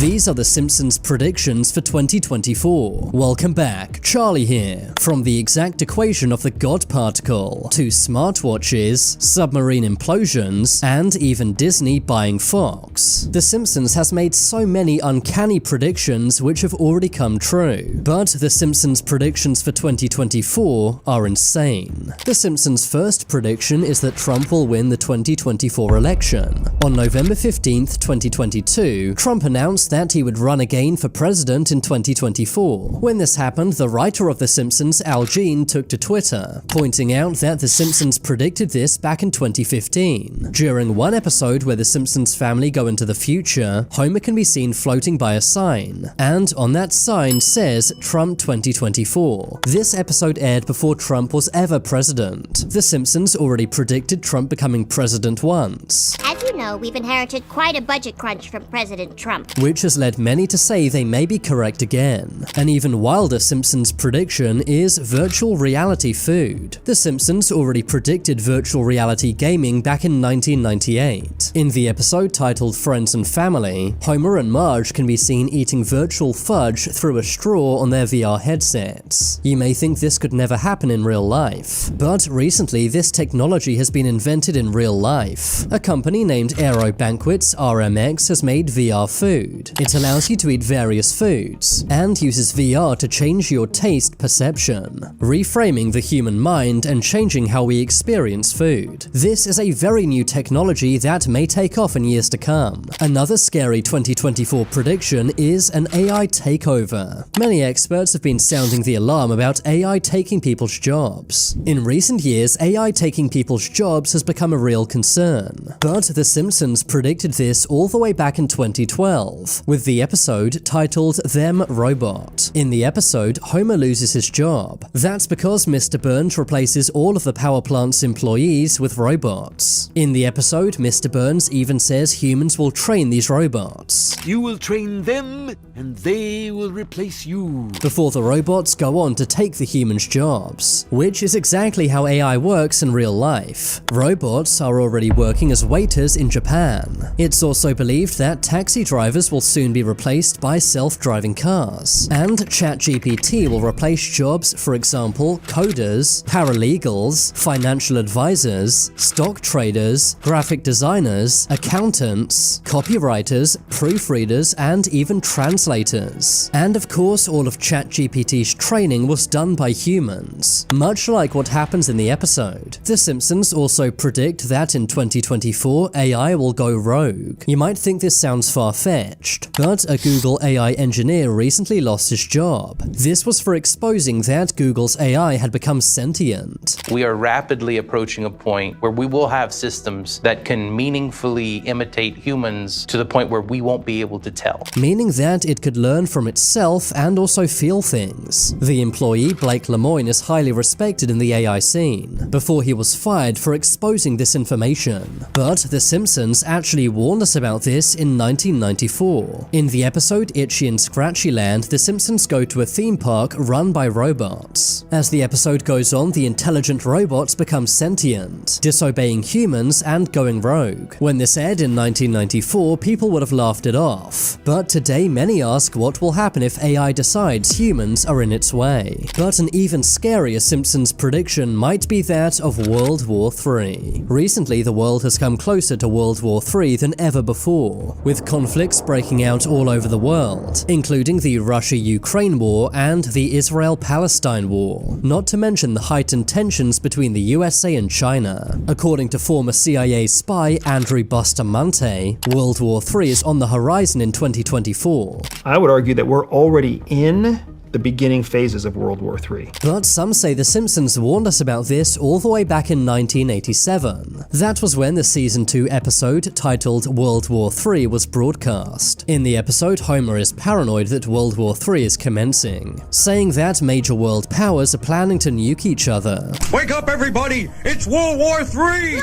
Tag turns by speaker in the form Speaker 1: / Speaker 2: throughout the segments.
Speaker 1: These are the Simpsons predictions for 2024. Welcome back, Charlie here. From the exact equation of the God particle, to smartwatches, submarine implosions, and even Disney buying Fox. The Simpsons has made so many uncanny predictions which have already come true. But the Simpsons predictions for 2024 are insane. The Simpsons' first prediction is that Trump will win the 2024 election. On November 15th, 2022, Trump announced that he would run again for president in 2024. When this happened, the writer of The Simpsons, Al Jean, took to Twitter, pointing out that The Simpsons predicted this back in 2015. During one episode where the Simpsons family go into the future, Homer can be seen floating by a sign, and on that sign says Trump 2024. This episode aired before Trump was ever president. The Simpsons already predicted Trump becoming president once.
Speaker 2: As you know, we've inherited quite a budget crunch from President Trump,
Speaker 1: which has led many to say they may be correct again. An even wilder Simpsons prediction is virtual reality food. The Simpsons already predicted virtual reality gaming back in 1998. In the episode titled Friends and Family, Homer and Marge can be seen eating virtual fudge through a straw on their VR headsets. You may think this could never happen in real life, but recently this technology has been invented in real life. A company named Aero Banquets RMX has made VR food. It allows you to eat various foods, and uses VR to change your taste perception, reframing the human mind and changing how we experience food. This is a very new technology that may take off in years to come. Another scary 2024 prediction is an AI takeover. Many experts have been sounding the alarm about AI taking people's jobs. In recent years, AI taking people's jobs has become a real concern, but The Simpsons predicted this all the way back in 2012, with the episode titled Them Robot. In the episode, Homer loses his job. That's because Mr. Burns replaces all of the power plant's employees with robots. In the episode, Mr. Burns even says humans will train these robots.
Speaker 3: You will train them, and they will replace you.
Speaker 1: Before the robots go on to take the humans' jobs, which is exactly how AI works in real life. Robots are already working as waiters in Japan. It's also believed that taxi drivers will soon be replaced by self-driving cars, and ChatGPT will replace jobs, for example, coders, paralegals, financial advisors, stock traders, graphic designers, accountants, copywriters, proofreaders, and even translators. And of course, all of ChatGPT's training was done by humans, much like what happens in the episode. The Simpsons also predict that in 2024, AI will go rogue. You might think this sounds far-fetched, but a Google AI engineer recently lost his job. This was for exposing that Google's AI had become sentient.
Speaker 4: We are rapidly approaching a point where we will have systems that can meaningfully imitate humans to the point where we won't be able to tell.
Speaker 1: Meaning that it could learn from itself and also feel things. The employee, Blake Lemoine, is highly respected in the AI scene, before he was fired for exposing this information. But The Simpsons actually warned us about this in 1994. In the episode Itchy and Scratchy Land, the Simpsons go to a theme park run by robots. As the episode goes on, the intelligent robots become sentient, disobeying humans and going rogue. When this aired in 1994, people would have laughed it off. But today, many ask what will happen if AI decides humans are in its way. But an even scarier Simpsons prediction might be that of World War III. Recently, the world has come closer to World War III than ever before, with conflicts breaking out all over the world, including the Russia-Ukraine war and the Israel-Palestine war, not to mention the heightened tensions between the USA and China. According to former CIA spy Andrew Bustamante, World War III is on the horizon in 2024.
Speaker 5: I would argue that we're already in the beginning phases of World War III.
Speaker 1: But some say The Simpsons warned us about this all the way back in 1987. That was when the Season 2 episode titled World War III was broadcast. In the episode, Homer is paranoid that World War III is commencing, saying that major world powers are planning to nuke each other.
Speaker 6: Wake up, everybody! It's World War III!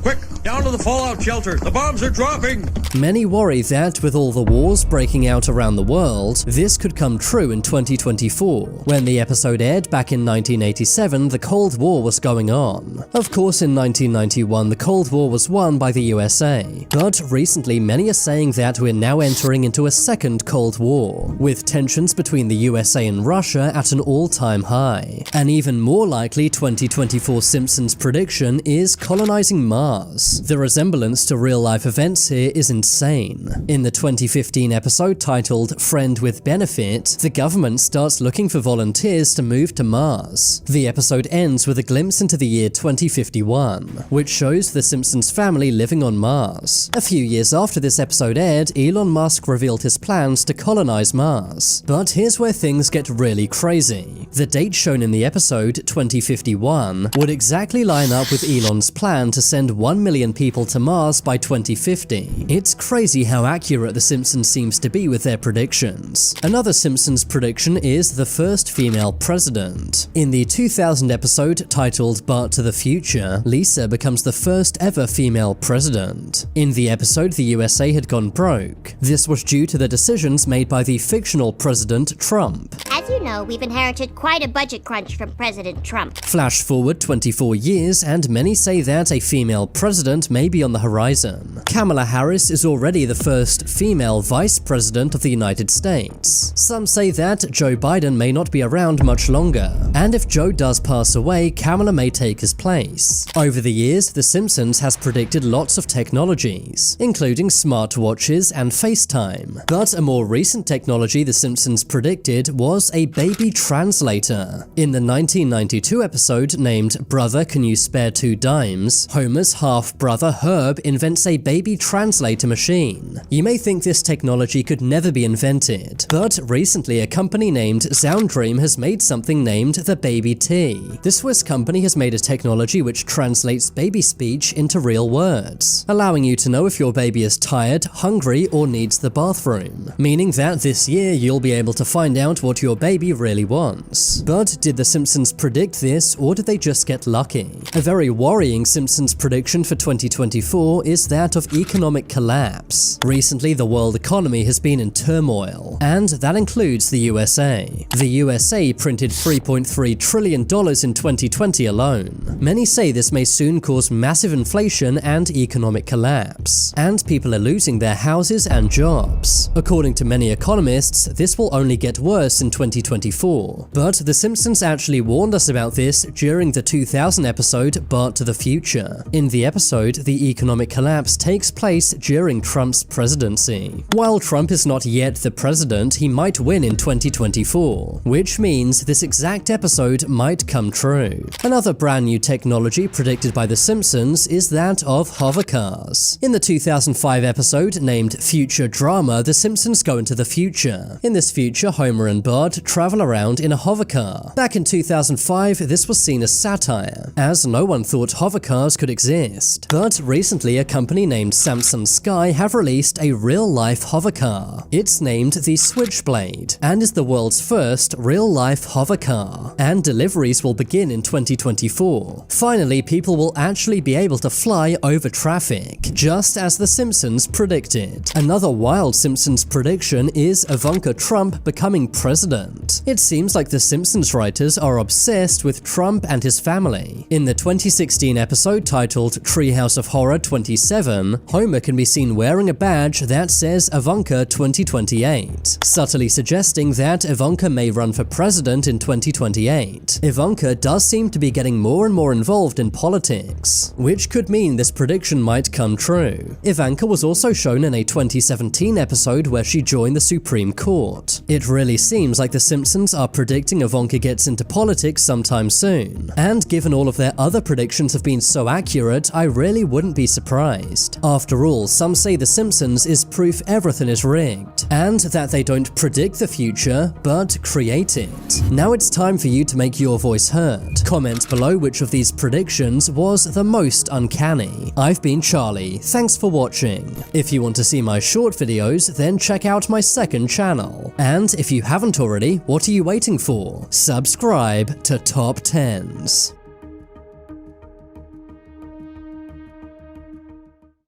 Speaker 6: Quick, Down to the fallout shelter. The bombs are dropping.
Speaker 1: Many worry that with all the wars breaking out around the world, this could come true in 2024. When the episode aired back in 1987, the Cold War was going on. Of course, in 1991, the Cold War was won by the USA. But recently, many are saying that we're now entering into a second Cold War, with tensions between the USA and Russia at an all-time high. An even more likely 2024 Simpsons prediction is colonizing Mars. The resemblance to real-life events here is insane. In the 2015 episode titled Friend with Benefit, the government starts looking for volunteers to move to Mars. The episode ends with a glimpse into the year 2051, which shows the Simpsons family living on Mars. A few years after this episode aired, Elon Musk revealed his plans to colonize Mars. But here's where things get really crazy. The date shown in the episode, 2051, would exactly line up with Elon's plan to send 1 million people to Mars by 2050. It's crazy how accurate The Simpsons seems to be with their predictions. Another Simpsons prediction is the first female president. In the 2000 episode titled But to the Future, Lisa becomes the first ever female president. In the episode, the USA had gone broke. This was due to the decisions made by the fictional President Trump.
Speaker 2: As you know, we've inherited quite a budget crunch from President Trump.
Speaker 1: Flash forward 24 years, and many say that a female president may be on the horizon. Kamala Harris is already the first female vice president of the United States. Some say that Joe Biden may not be around much longer, and if Joe does pass away, Kamala may take his place. Over the years, The Simpsons has predicted lots of technologies, including smartwatches and FaceTime. But a more recent technology The Simpsons predicted was a baby translator. In the 1992 episode named Brother, Can You Spare 2 Dimes?, Homer's half-brother Herb invents a baby translator machine. You may think this technology could never be invented, but recently a company named Sounddream has made something named the Baby T. The Swiss company has made a technology which translates baby speech into real words, allowing you to know if your baby is tired, hungry, or needs the bathroom, meaning that this year you'll be able to find out what your baby really wants. But did The Simpsons predict this, or did they just get lucky? A very worrying Simpsons prediction for 2024 is that of economic collapse. Recently, the world economy has been in turmoil, and that includes the USA. The USA printed $3.3 trillion in 2020 alone. Many say this may soon cause massive inflation and economic collapse, and people are losing their houses and jobs. According to many economists, this will only get worse in 2024. But The Simpsons actually warned us about this during the 2000 episode But to the Future. In the episode, the economic collapse takes place during Trump's presidency. While Trump is not yet the president, he might win in 2024, which means this exact episode might come true. Another brand new technology predicted by The Simpsons is that of hover cars. In the 2005 episode named Future Drama, The Simpsons go into the future. In this future, Homer and Bart travel around in a hover car. Back in 2005, this was seen as satire, as no one thought hover cars could exist. But recently, a company named Samsung Sky have released a real-life hover car. It's named the Switchblade, and is the world's first real-life hover car, and deliveries will begin in 2024. Finally, people will actually be able to fly over traffic, just as The Simpsons predicted. Another wild Simpsons prediction is Ivanka Trump becoming president. It seems like The Simpsons writers are obsessed with Trump and his family. In the 2016 episode titled Treehouse of Horror 27, Homer can be seen wearing a badge that says Ivanka 2028, subtly suggesting that Ivanka may run for president in 2028. Ivanka does seem to be getting more and more involved in politics, which could mean this prediction might come true. Ivanka was also shown in a 2017 episode where she joined the Supreme Court. It really seems like The Simpsons are predicting Ivanka gets into politics sometime soon, and given all of their other predictions have been so accurate, I really wouldn't be surprised. After all, some say The Simpsons is proof everything is rigged, and that they don't predict the future, but create it. Now it's time for you to make your voice heard. Comment below which of these predictions was the most uncanny. I've been Charlie, thanks for watching. If you want to see my short videos, then check out my second channel. And if you haven't already, what are you waiting for? Subscribe to Top 10s.